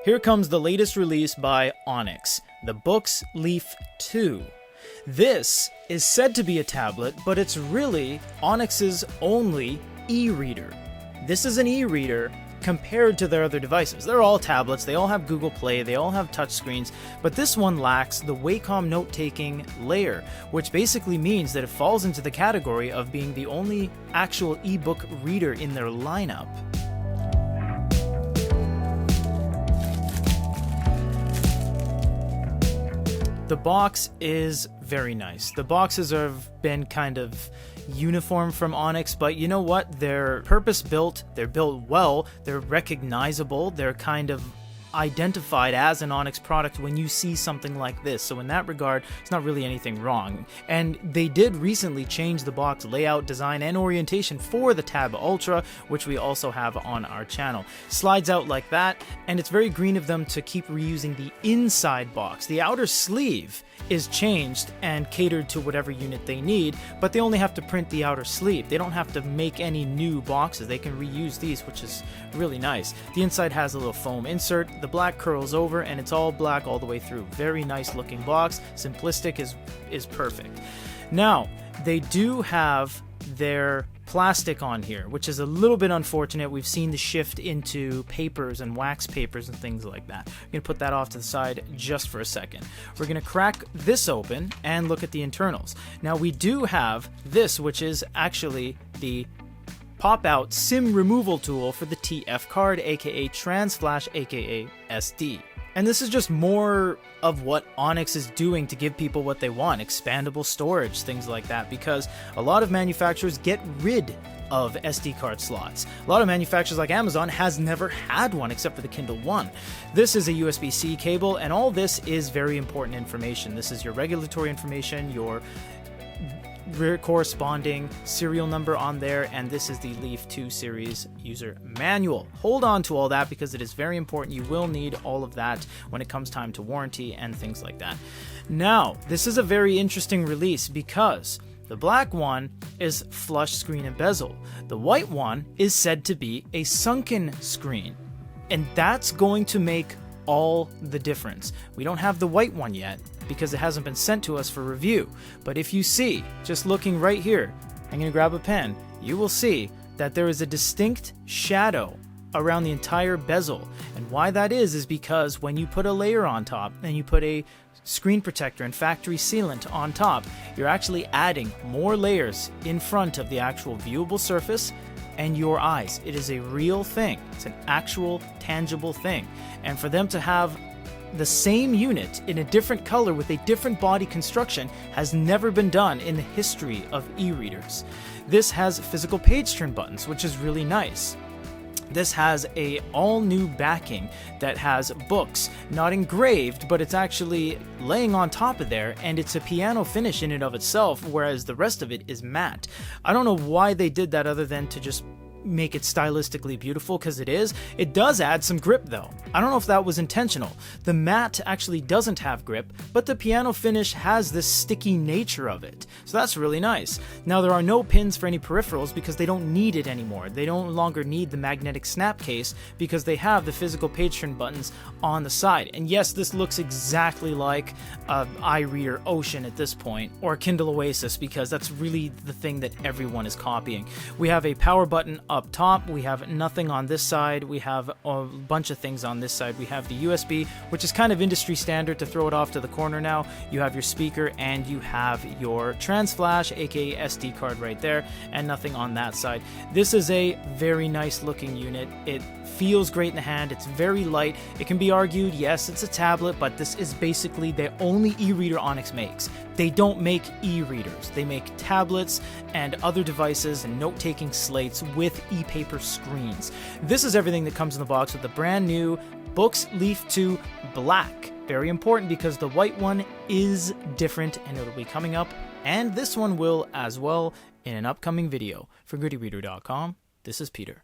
Here comes the latest release by Onyx, the Boox Leaf 2. This is said to be a tablet, but it's really Onyx's only e-reader. This is an e-reader compared to their other devices. They're all tablets, they all have Google Play, they all have touchscreens, but this one lacks the Wacom note-taking layer, which basically means that it falls into the category of being the only actual ebook reader in their lineup. The box is very nice. The boxes have been kind of uniform from Onyx, but you know what? They're purpose-built, they're built well, they're recognizable, they're kind of identified as an Onyx product when you see something like this. So in that regard, it's not really anything wrong. And they did recently change the box layout, design, and orientation for the Tab Ultra, which we also have on our channel. Slides out like that, and it's very green of them to keep reusing the inside box. The outer sleeve is changed and catered to whatever unit they need, but they only have to print the outer sleeve. They don't have to make any new boxes. They can reuse these, which is really nice. The inside has a little foam insert. The black curls over, and it's all black all the way through. Very nice looking box. Simplistic is perfect. Now, they do have their plastic on here, which is a little bit unfortunate. We've seen the shift into papers and wax papers and things like that. I'm going to put that off to the side just for a second. We're going to crack this open and look at the internals. Now, we do have this, which is actually the pop-out SIM removal tool for the TF card, aka Transflash, aka SD. And this is just more of what Onyx is doing to give people what they want, expandable storage, things like that, because a lot of manufacturers get rid of SD card slots. A lot of manufacturers like Amazon has never had one except for the Kindle One. This is a USB-C cable, and all this is very important information. This is your regulatory information, your corresponding serial number on there, and this is the Leaf 2 series user manual. Hold on to all that because it is very important. You will need all of that when it comes time to warranty and things like that. Now, this is a very interesting release because the black one is flush screen and bezel. The white one is said to be a sunken screen, and that's going to make all the difference. We don't have the white one yet because it hasn't been sent to us for review, but if you see, just looking right here, I'm going to grab a pen, you will see that there is a distinct shadow around the entire bezel, and why that is because when you put a layer on top and you put a screen protector and factory sealant on top, you're actually adding more layers in front of the actual viewable surface and your eyes. It is a real thing. It's an actual tangible thing, and for them to have the same unit in a different color with a different body construction has never been done in the history of e-readers. This has physical page turn buttons, which is really nice. This has a all new backing that has books, not engraved, but it's actually laying on top of there, and it's a piano finish in and of itself, whereas the rest of it is matte. I don't know why they did that other than to just make it stylistically beautiful, because it is. It does add some grip though. I don't know if that was intentional. The matte actually doesn't have grip, but the piano finish has this sticky nature of it. So that's really nice. Now there are no pins for any peripherals because they don't need it anymore. They no longer need the magnetic snap case because they have the physical page turn buttons on the side. And yes, this looks exactly like iReader Ocean at this point, or Kindle Oasis, because that's really the thing that everyone is copying. We have a power button up top, we have nothing on this side, we have a bunch of things on this side. We have the USB, which is kind of industry standard to throw it off to the corner now. You have your speaker, and you have your Transflash, aka SD card right there, and nothing on that side. This is a very nice looking unit. It feels great in the hand, it's very light. It can be argued, yes, it's a tablet, but this is basically the only e-reader Onyx makes. They don't make e-readers. They make tablets and other devices and note-taking slates with e-paper screens. This is everything that comes in the box with the brand new Boox Leaf 2 Black. Very important because the white one is different and it'll be coming up, and this one will as well in an upcoming video. For GrittyReader.com, this is Peter.